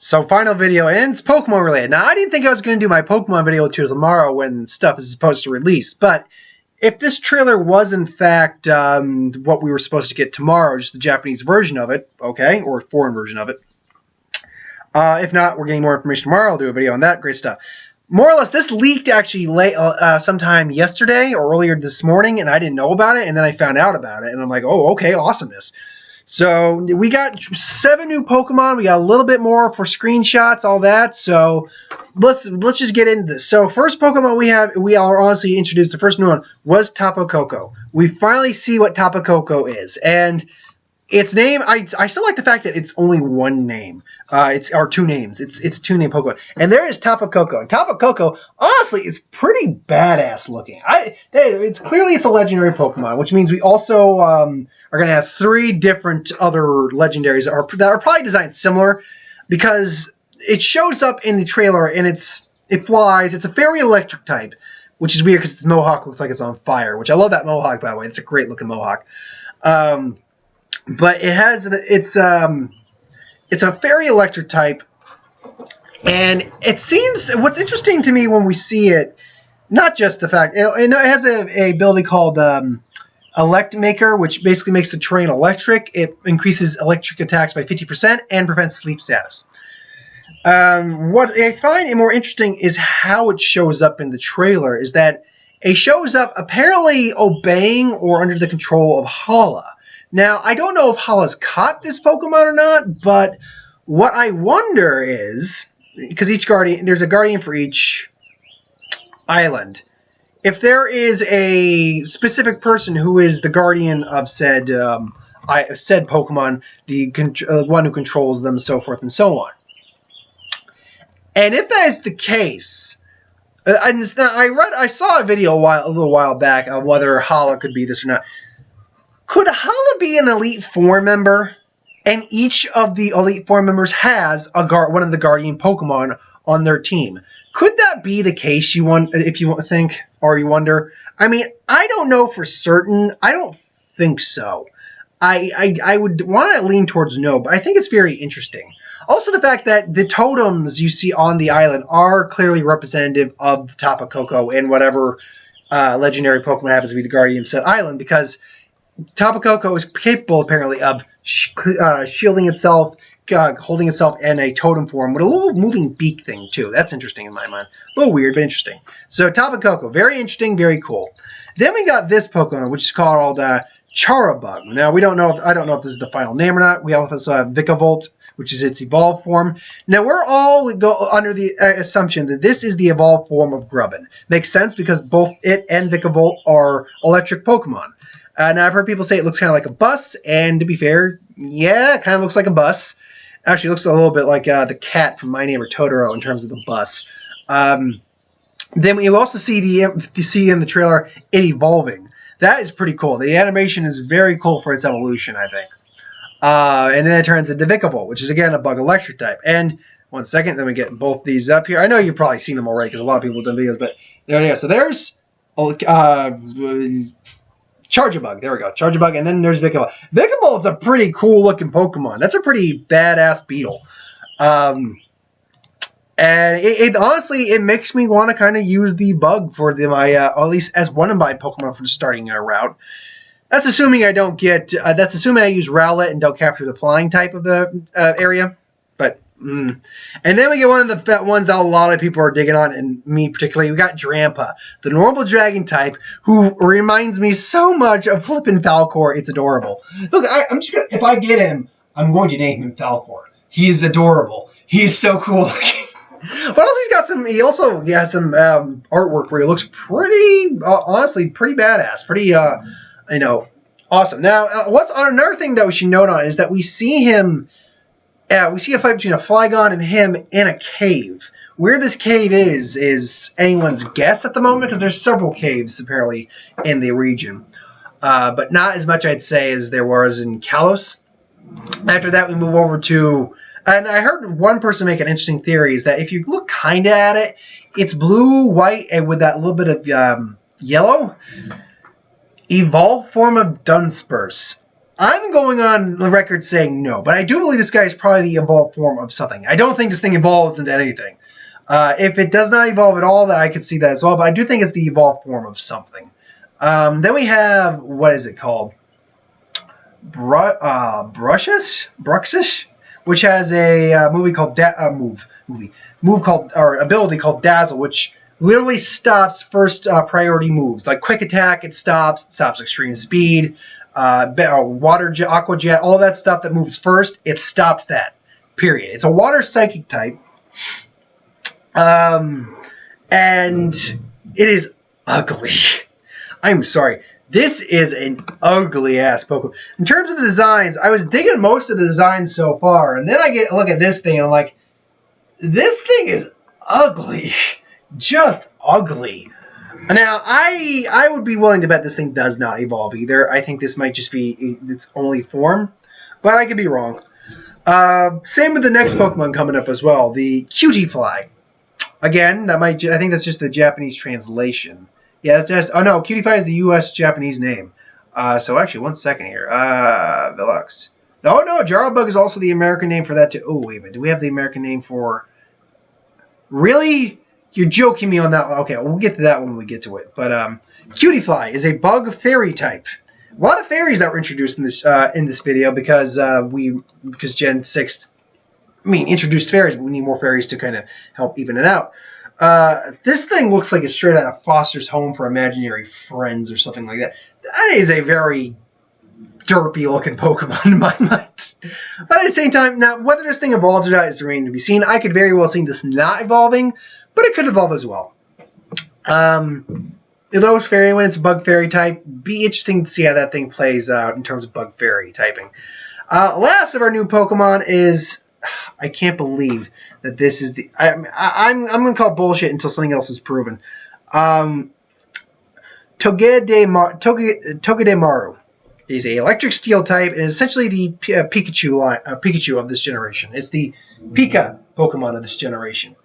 So final video, and it's Pokemon related. Now, I didn't think I was going to do my Pokemon video till tomorrow when stuff is supposed to release, but if this trailer was in fact what we were supposed to get tomorrow, just the Japanese version of it, okay, or foreign version of it. If not, we're getting more information tomorrow. I'll do a video on that. Great stuff. More or less, this leaked actually late, sometime yesterday or earlier this morning, and I didn't know about it, and then I found out about it, and I'm like, oh, okay, awesomeness. So we got 7 new Pokemon. We got a little bit more for screenshots, all that. So let's just get into this. So first Pokemon we are honestly introduced. The first new one was Tapu Koko. We finally see what Tapu Koko is, and its name. I still like the fact that it's only one name. It's 2 names. It's 2 name Pokemon, and there is Tapu Koko. And Tapu Koko honestly is pretty badass looking. It's clearly a legendary Pokemon, which means we also are going to have 3 different other legendaries that are probably designed similar, because it shows up in the trailer and it flies. It's a fairy electric type, which is weird because its mohawk looks like it's on fire, which I love that mohawk, by the way. It's a great looking mohawk. But it's a fairy electric type, and it seems, what's interesting to me when we see it, not just the fact it has a ability called Elect Maker, which basically makes the terrain electric. It increases electric attacks by 50% and prevents sleep status. What I find more interesting is how it shows up in the trailer. Is that it shows up apparently obeying or under the control of Hala. Now, I don't know if Hala's caught this Pokemon or not, but what I wonder is, because there's a guardian for each island. If there is a specific person who is the guardian of said Pokemon, the one who controls them, so forth and so on. And if that is the case, I saw a video a little while back on whether Hala could be this or not. Could Hala be an Elite Four member, and each of the Elite Four members has one of the Guardian Pokemon on their team? Could that be the case? You think, or you wonder? I mean, I don't know for certain. I don't think so. I would want to lean towards no, but I think it's very interesting. Also, the fact that the totems you see on the island are clearly representative of Tapu Koko and whatever legendary Pokemon happens to be the guardian of said island, because Tapu Koko is capable, apparently, of shielding itself, holding itself in a totem form with a little moving beak thing, too. That's interesting in my mind. A little weird, but interesting. So, Tapu Koko, very interesting, very cool. Then we got this Pokemon, which is called Charabug. Now, I don't know if this is the final name or not. We also have Vikavolt, which is its evolved form. Now, we're all under the assumption that this is the evolved form of Grubbin. Makes sense, because both it and Vikavolt are electric Pokemon. Now, I've heard people say it looks kind of like a bus, and to be fair, yeah, it kind of looks like a bus. Actually, it looks a little bit like the cat from My Neighbor Totoro in terms of the bus. Then we also see in the trailer it evolving. That is pretty cool. The animation is very cool for its evolution, I think. And then it turns into Vikavolt, which is, again, a bug electric type. And one second, then we get both these up here. I know you've probably seen them already because a lot of people have done videos, but there they are. So there's Charjabug. There we go. Charjabug, and then there's Vikavolt. Vikavolt's a pretty cool-looking Pokemon. That's a pretty badass beetle. And it honestly, it makes me want to kind of use the bug for or at least as one of my Pokemon for the starting route. That's assuming I don't get. That's assuming I use Rowlet and don't capture the flying type of the area. But and then we get one of the ones that a lot of people are digging on, and me particularly. We got Drampa, the normal dragon type, who reminds me so much of flippin' Falcor. It's adorable. Look, I'm just if I get him, I'm going to name him Falcor. He is adorable. He is so cool looking. But also he also has some artwork where he looks pretty, honestly, pretty badass, pretty, awesome. Now, what's another thing that we should note on is that we see him, we see a fight between a Flygon and him in a cave. Where this cave is anyone's guess at the moment, because there's several caves apparently in the region, but not as much, I'd say, as there was in Kalos. After that, we move over to. And I heard one person make an interesting theory, is that if you look kind of at it, it's blue, white, and with that little bit of yellow. Evolved form of Dunsparce. I'm going on the record saying no, but I do believe this guy is probably the evolved form of something. I don't think this thing evolves into anything. If it does not evolve at all, then I could see that as well, but I do think it's the evolved form of something. Then we have, what is it called? Bruxish, which has a movie called ability called Dazzle, which literally stops first priority moves. Like quick attack, it stops extreme speed, water jet, aqua jet, all that stuff that moves first, it stops that. Period. It's a water psychic type. And it is ugly. I'm sorry. This is an ugly-ass Pokemon. In terms of the designs, I was digging most of the designs so far, and then I look at this thing, and I'm like, this thing is ugly. Just ugly. Now, I would be willing to bet this thing does not evolve either. I think this might just be its only form, but I could be wrong. Same with the next Pokemon coming up as well, the Cutiefly. Again, I think that's just the Japanese translation. Yeah, it's just, oh no, Cutiefly is the U.S. Japanese name. So actually, one second here. Velux. No, Jarlbug is also the American name for that too. Oh, wait a minute. Do we have the American name for... Really? You're joking me on that. Okay, we'll get to that when we get to it. But Cutiefly is a bug fairy type. A lot of fairies that were introduced in this video because Gen 6, introduced fairies, but we need more fairies to kind of help even it out. This thing looks like it's straight out of Foster's Home for Imaginary Friends or something like that. That is a very derpy looking Pokemon in my mind. But at the same time, now whether this thing evolves or not is remaining to be seen. I could very well see this not evolving, but it could evolve as well. Those fairy, when it's a bug fairy type, be interesting to see how that thing plays out in terms of bug fairy typing. Last of our new Pokemon is... I can't believe that this is the... I'm going to call bullshit until something else is proven. Togedemaru is a electric steel type and is essentially the Pikachu of this generation. It's the Pika Pokemon of this generation.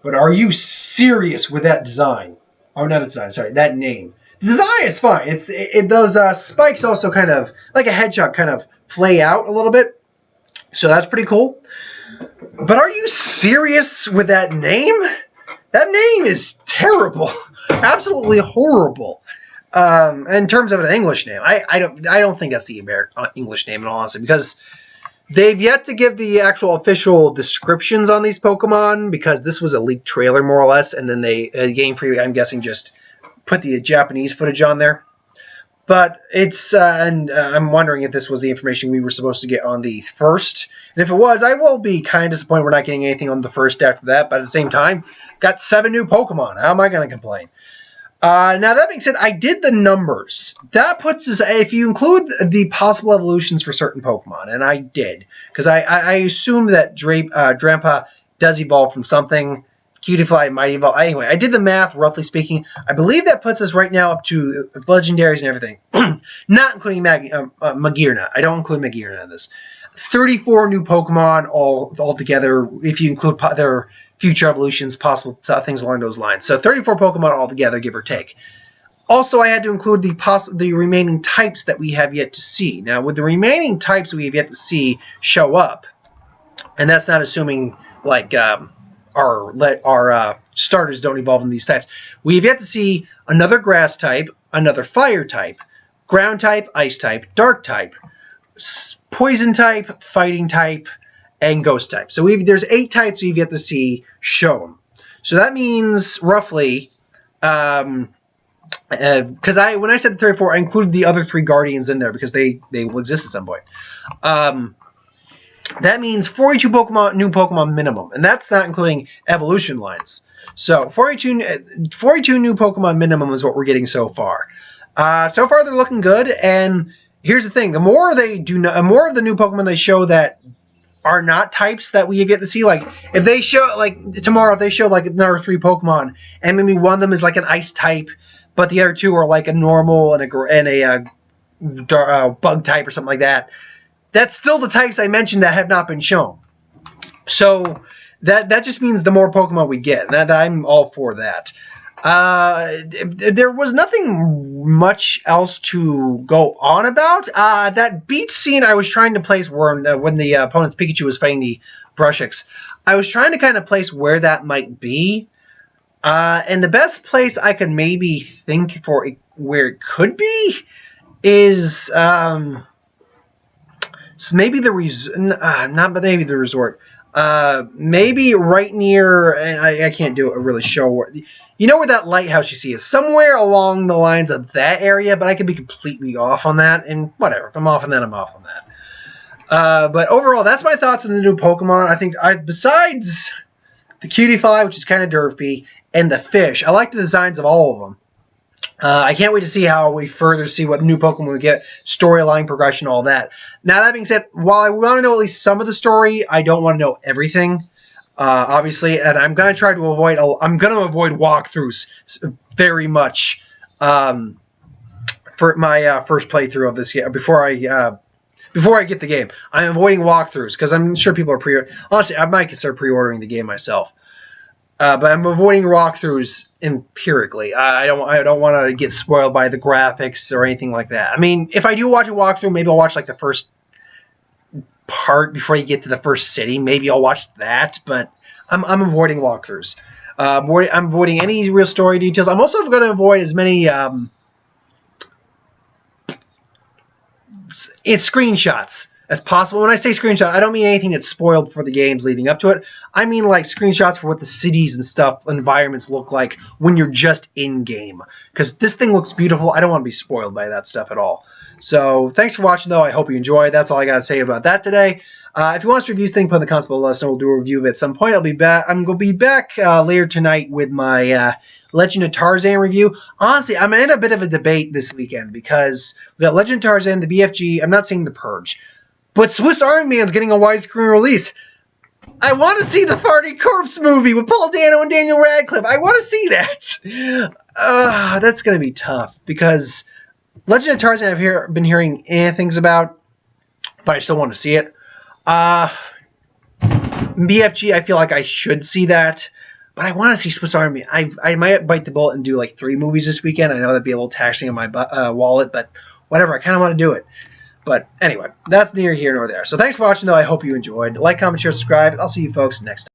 But are you serious with that design? Oh, not a design, sorry, that name. The design is fine. Those spikes also kind of, like a hedgehog, kind of play out a little bit. So that's pretty cool. But are you serious with that name? That name is terrible. Absolutely horrible. In terms of an English name. I don't think that's the American English name in all honesty, because they've yet to give the actual official descriptions on these Pokemon, because this was a leaked trailer more or less, and then Game Freak, I'm guessing, just put the Japanese footage on there. But it's, and I'm wondering if this was the information we were supposed to get on the first. And if it was, I will be kind of disappointed we're not getting anything on the first after that. But at the same time, got 7 new Pokemon. How am I going to complain? Now, that being said, I did the numbers. That puts us, if you include the possible evolutions for certain Pokemon, and I did, because I assumed that Drampa does evolve from something. Cutiefly might evolve. Anyway, I did the math, roughly speaking. I believe that puts us right now up to legendaries and everything. Not including Magearna. I don't include Magearna in this. 34 new Pokemon all together, if you include their future evolutions, possible things along those lines. So 34 Pokemon altogether, give or take. Also, I had to include the remaining types that we have yet to see. Now, with the remaining types we have yet to see show up, and that's not assuming, like... our starters don't evolve in these types. We have yet to see another grass type, another fire type, ground type, ice type, dark type, poison type, fighting type, and ghost type. So there's 8 types we've yet to see shown. So that means roughly, because when I said 34, I included the other 3 guardians in there because they will exist at some point. That means 42 new Pokemon minimum, and that's not including evolution lines. So 42 new Pokemon minimum is what we're getting so far. So far, they're looking good, and here's the thing: the more of the new Pokemon they show that are not types that we have yet to see, like if they show, like tomorrow, if they show like another 3 Pokemon, and maybe one of them is like an ice type, but the other 2 are like a normal and a bug type or something like that. That's still the types I mentioned that have not been shown. So that just means the more Pokemon we get. And I'm all for that. There was nothing much else to go on about. That beach scene I was trying to place when the opponent's Pikachu was fighting the Brushix, I was trying to kind of place where that might be. And the best place I could maybe think for where it could be is maybe the resort. Maybe right near, and I can't do it really show where. You know where that lighthouse you see is? Somewhere along the lines of that area, but I could be completely off on that, and whatever. If I'm off on that, I'm off on that. But overall, that's my thoughts on the new Pokemon. I think besides the Cutie-Fly, which is kind of derpy, and the fish, I like the designs of all of them. I can't wait to see how we further see what new Pokemon we get, storyline progression, all that. Now, that being said, while I want to know at least some of the story, I don't want to know everything, obviously, and I'm going to try to avoid walkthroughs very much for my first playthrough of this year, before I get the game. I'm avoiding walkthroughs, because I'm sure people are honestly, I might consider pre-ordering the game myself. But I'm avoiding walkthroughs empirically. I don't want to get spoiled by the graphics or anything like that. I mean, if I do watch a walkthrough, maybe I'll watch like the first part before you get to the first city. Maybe I'll watch that, but I'm avoiding walkthroughs. I'm avoiding any real story details. I'm also going to avoid as many screenshots as possible. When I say screenshot, I don't mean anything that's spoiled for the games leading up to it. I mean like screenshots for what the cities and stuff, environments look like when you're just in-game. Because this thing looks beautiful. I don't want to be spoiled by that stuff at all. So, thanks for watching, though. I hope you enjoyed. That's all I got to say about that today. If you want us to review this thing, put in the comments below. Let us know. We'll do a review of it at some point. I'm going to be back later tonight with my Legend of Tarzan review. Honestly, I'm in a bit of a debate this weekend because we got Legend of Tarzan, the BFG. I'm not saying The Purge. But Swiss Army Man's getting a widescreen release. I want to see the Farting Corpse movie with Paul Dano and Daniel Radcliffe. I want to see that. That's going to be tough because Legend of Tarzan I've been hearing things about, but I still want to see it. BFG, I feel like I should see that, but I want to see Swiss Army. I might bite the bullet and do like 3 movies this weekend. I know that'd be a little taxing on my wallet, but whatever. I kind of want to do it. But anyway, that's neither here nor there. So thanks for watching, though. I hope you enjoyed. Like, comment, share, subscribe. I'll see you folks next time.